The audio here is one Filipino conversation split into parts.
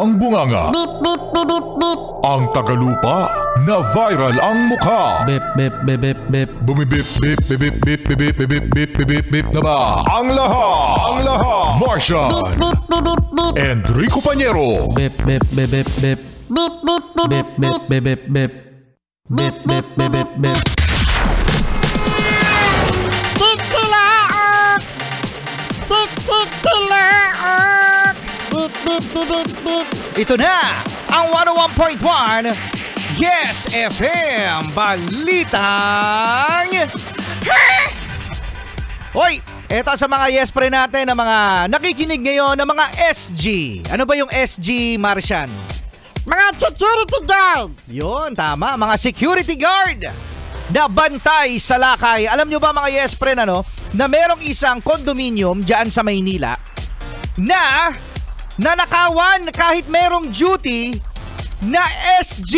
ang bunganga. Beep, beep, beep, beep, beep. Ang tagalupa na viral ang mukha. Bip, bip, bip, bip, bip. Bumibip, bip, bip, bip, bip, bip, bip, bip, bip, bip, bip, bip na ba? Ang lahat! Martian! Beep, beep, beep, beep. Enrico Pañero! Bip, bip, bip, bip, bip. Beep, beep, beep, Bip, bip, bip, bip, bip. Bip, bip, bip, bip, bip. Tikilaok! Tikilaok! Beep, beep, beep, beep, beep. Ito na ang 101.1 Yes FM Balitang Hoy, eto sa mga yes pre natin na mga nakikinig ngayon ng mga SG. Ano ba yung SG, Martian? Mga security guard! Yun, tama, mga security guard na bantay sa lakay. Alam nyo ba mga yes pre na merong isang condominium dyan sa Maynila na nanakawan kahit merong duty na SG.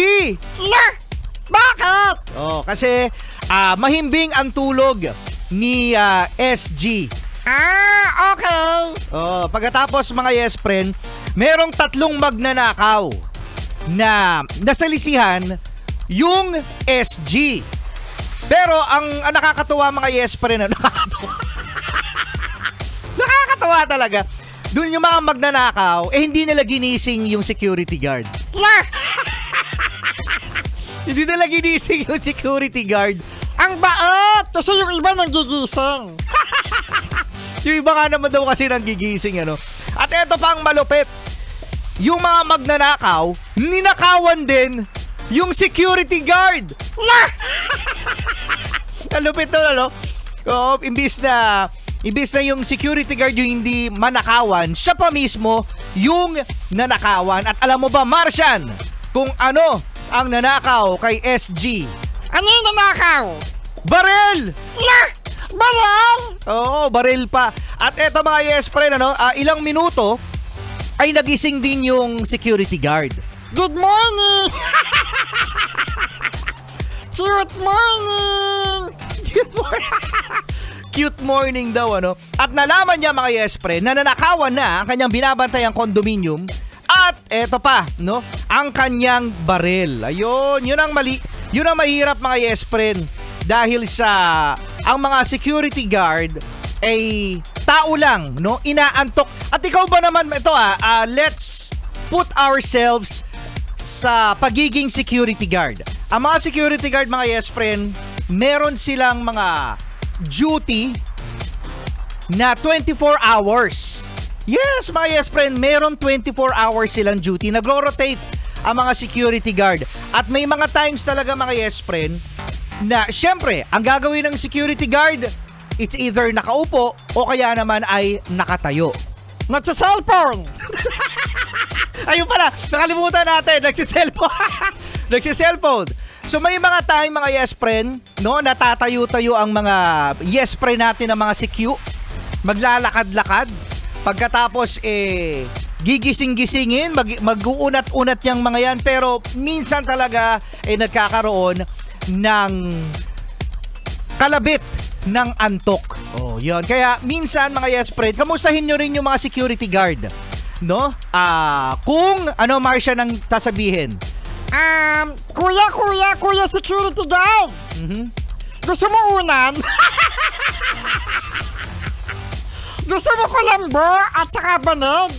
Bakit? Oh, kasi mahimbing ang tulog ni SG. Okay. Oh, pagkatapos mga yes friend, merong 3 magnanakaw na nasalisihan yung SG. Pero ang nakakatuwa mga yes friend, nakakatuwa talaga. Doon yung mga magnanakaw, hindi nila ginising yung security guard. Hindi nila ginising yung security guard. Ang bait! Kasi yung iba nanggigising. Yung iba nga naman daw kasi nanggigising, At eto pang malupit. Yung mga magnanakaw, ninakawan din yung security guard. Malupit to, Oo, imbis na yung security guard yung hindi manakawan, siya pa mismo yung nanakawan. At alam mo ba, Martian, kung ano ang nanakaw kay SG? Ano yung nanakaw? Barel! Baril? Oo, baril pa. At eto mga yes friend, ilang minuto ay nagising din yung security guard. Good morning! Cute morning! Cute morning! Cute morning daw, At nalaman niya mga yes friend na nanakawan na ang kanyang binabantayang condominium. At eto pa, ang kanyang baril. Ayun, yun ang mali. Yun ang mahirap mga yes friend. Dahil sa ang mga security guard ay tao lang, inaantok. At ikaw ba naman, ito let's put ourselves sa pagiging security guard. Ang mga security guard mga yes friend, meron silang mga duty na 24 hours. Yes, mga yes friend, meron 24 hours silang duty. Nagro-rotate ang mga security guard. At may mga times talaga mga yes friend na syempre, ang gagawin ng security guard, it's either nakaupo o kaya naman ay nakatayo. Nagsa-cellphone! Ayun pala, nakalimutan natin, nagsi-cellphone. Nagsi-cellphone. So may mga time mga yes friend, natatayo-tayo ang mga yes friend natin ng mga CQ. Maglalakad-lakad. Pagkatapos gigising-gisingin, mag-uunat-unat yung mga yan. Pero minsan talaga nagkakaroon ng kalabit ng antok. Oh, yun. Kaya minsan mga yes friend, kamustahin nyo rin yung mga security guard. Kung Martian ang sasabihin. Kuya security guard. Gusto mo unan? Gusto mo kulambo at saka banig?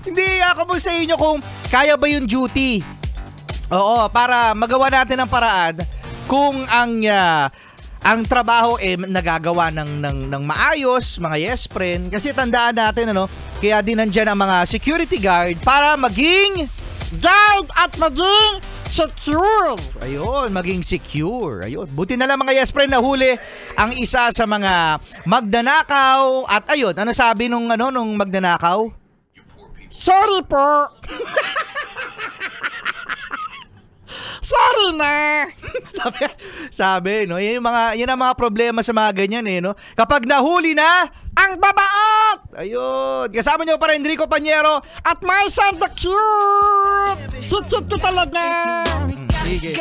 Hindi. Kamustahin nyo kung kaya ba yung duty. Oo, para magawa natin ang paraan kung ang trabaho nagagawa ng maayos, mga yes friend. Kasi tandaan natin, kaya din nandyan ang mga security guard para maging guide at maging secure. Ayun, maging secure. Ayun. Buti na lang mga yes friend, nahuli ang isa sa mga magnanakaw. At ayun, ano sabi nung magnanakaw? Sorry po. Sorry na. sabi, yan ang mga problema sa mga ganyan, Kapag nahuli na, ang babaot. Ayun, kasama niyo pa rin Enrico Pañero at Martian the Cute. Cute talaga. Sige.